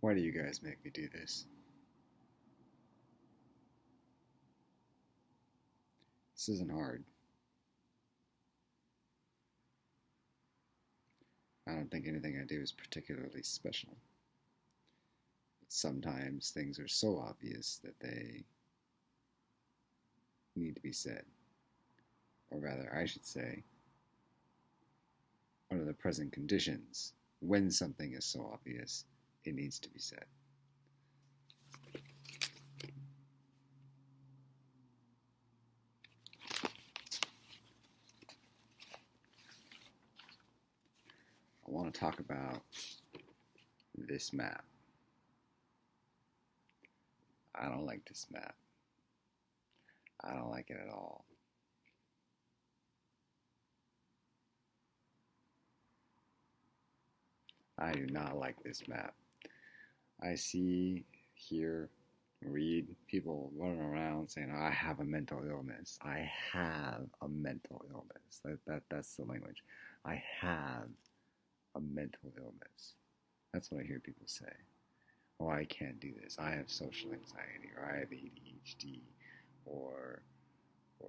Why do you guys make me do this? This isn't hard. I don't think anything I do is particularly special. But sometimes things are so obvious that they need to be said. Or rather, I should say, under the present conditions, when something is so obvious, it needs to be said. I want to talk about this map. I don't like this map. I don't like it at all. I do not like this map. I see, hear, read people running around saying, I have a mental illness. I have a mental illness. That's the language. I have a mental illness. That's what I hear people say. Oh, I can't do this. I have social anxiety, or I have ADHD, or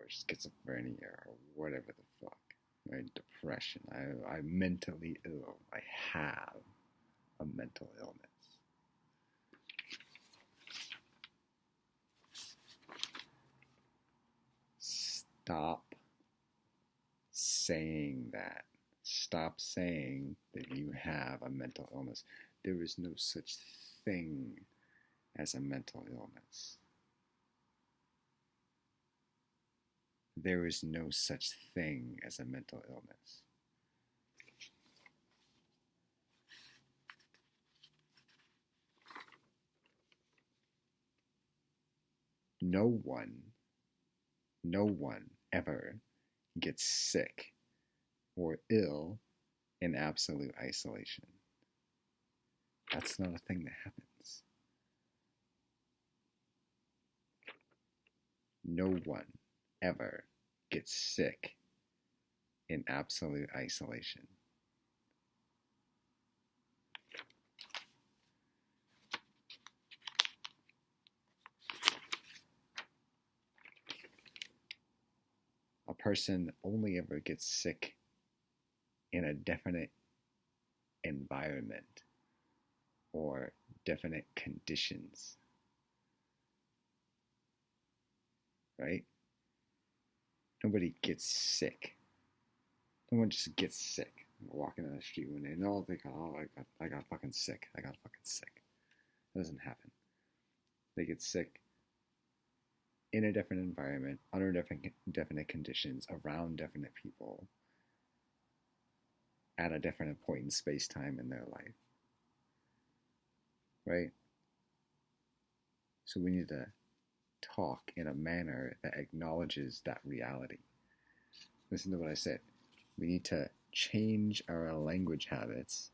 schizophrenia, or whatever the fuck. Right? Depression. I'm mentally ill. I have a mental illness. Stop saying that. Stop saying that you have a mental illness. There is no such thing as a mental illness. There is no such thing as a mental illness. No one ever gets sick or ill in absolute isolation. That's not a thing that happens. No one ever gets sick in absolute isolation. A person only ever gets sick in a definite environment or definite conditions. Right? Nobody gets sick. No one just gets sick. Walking down the street one day, and all they go, oh, I got fucking sick. I got fucking sick. That doesn't happen. They get sick in a different environment, under definite conditions, around definite people, at a definite point in space-time in their life. Right? So we need to talk in a manner that acknowledges that reality. Listen to what I said. We need to change our language habits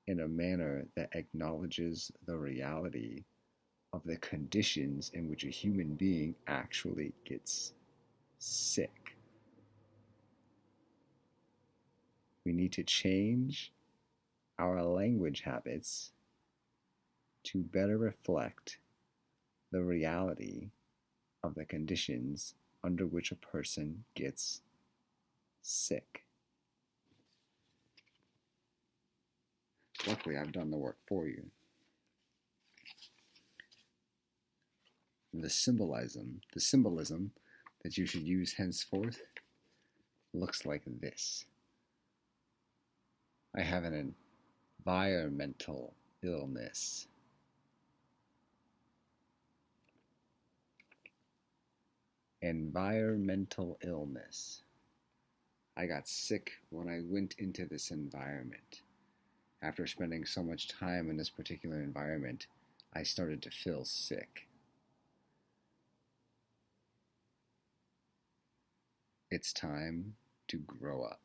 in a manner that acknowledges the reality of the conditions in which a human being actually gets sick. We need to change our language habits to better reflect the reality of the conditions under which a person gets sick. Luckily, I've done the work for you. The symbolism that you should use henceforth looks like this. I have an environmental illness. Environmental illness. I got sick when I went into this environment. After spending so much time in this particular environment, I started to feel sick. It's time to grow up.